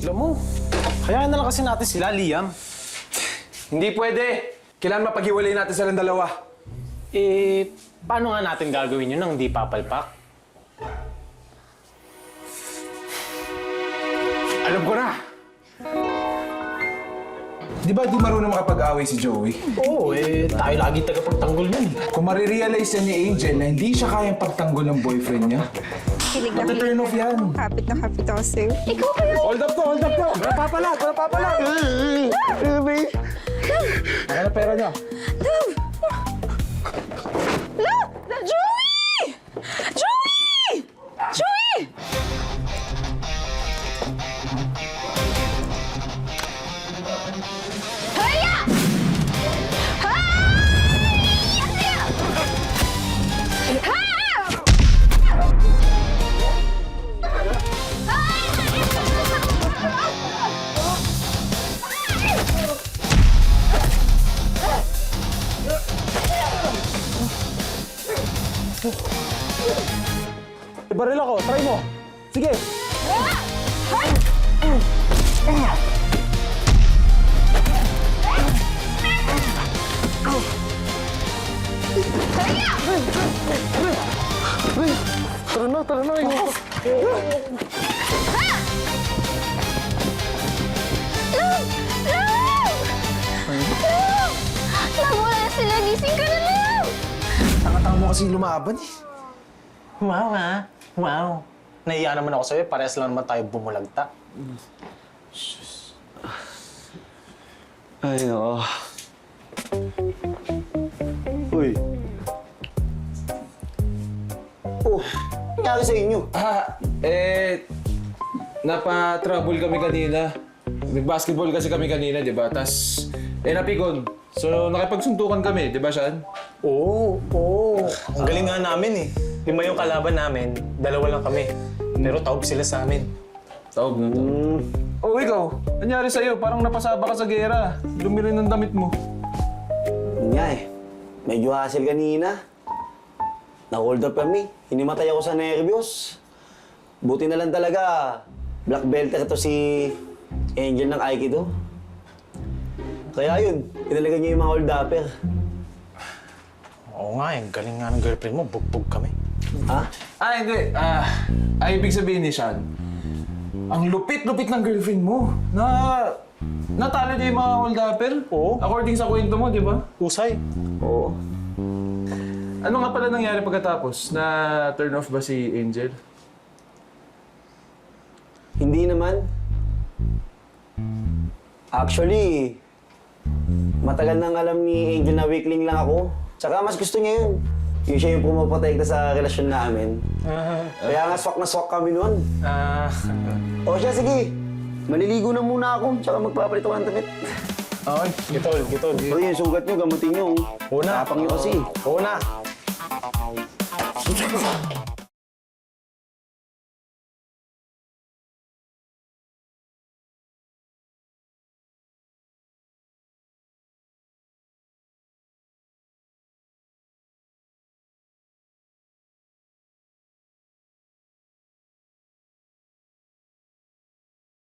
Alam mo, hayaan na lang kasi natin sila, Liam. Hindi pwede. Kailangan mapaghiwalay natin silang dalawa. Eh, paano nga natin gagawin yun nang hindi papalpak? Alam ko na! Di ba di marunong makapag-away si Joey? Oo, tayo lagi tagapagtanggol nun. Kung marirealize yan ni Angel na hindi siya kayang pagtanggol ng boyfriend niya, Kilig na turn off yan. Kapit na kapit ako sa'yo. Ikaw kaya? Hold up to! Hold up to! Wala papalag! Wala papalag! Ano na pera niyo? Love! Love! Joey! Joey! Joey! Haya! Haya! Haya! Baril ako, try mo. Sige. Tara na. Wala na sila. Gising ka na lang! Tanga-tanga mo kasi lumaban eh. Wow, ha? Wow. Nahiya naman ako sa'yo. Parehas lang naman tayo bumulagta. Ay, oo. Uy. Oh, nangyari sa inyo? Napa-trouble kami kanina. Nag-basketball kasi kami kanina, di ba? Tas, napikon. So, nakipagsuntukan kami, di ba, Sean? Oo. Ang galing nga namin eh. 5 yung kalaban namin, 2 lang kami. Pero taob sila sa amin. Taob na to. Oh, ikaw. Nangyari sa'yo, parang napasaba ka sa gera. Dumi rin ng damit mo. Yun nga eh. Medyo hassle kanina. Na-hold up kami. Hinimatay ako sa nervyos. Buti na lang talaga, black belter to si Angel ng Aikido. Kaya yun, pinalagan niya yung mga hold-upper. Oo nga, ang galing nga ng girlfriend mo. Bugbog kami. Ha? Hindi. Ibig sabihin ni Sean, ang lupit-lupit ng girlfriend mo. Natalo niya yung mga hold-upper. Oo. According sa kwento mo, di ba? Usay. Oo. Ano nga pala nangyari pagkatapos? Na turn off ba si Angel? Hindi naman. Actually, matagal nang alam ni Angel na weakling lang ako. Tsaka mas gusto niya yun. Yung siya yung pumaprotekta sa relasyon namin. Kaya nga swak na swak kami noon. O siya, sige. Maliligo na muna ako, tsaka magpapalit ako ng damit. Okay, gitol. O yung sugat niyo, gamutin niyo. Una. Tapang niyo kasi. Una.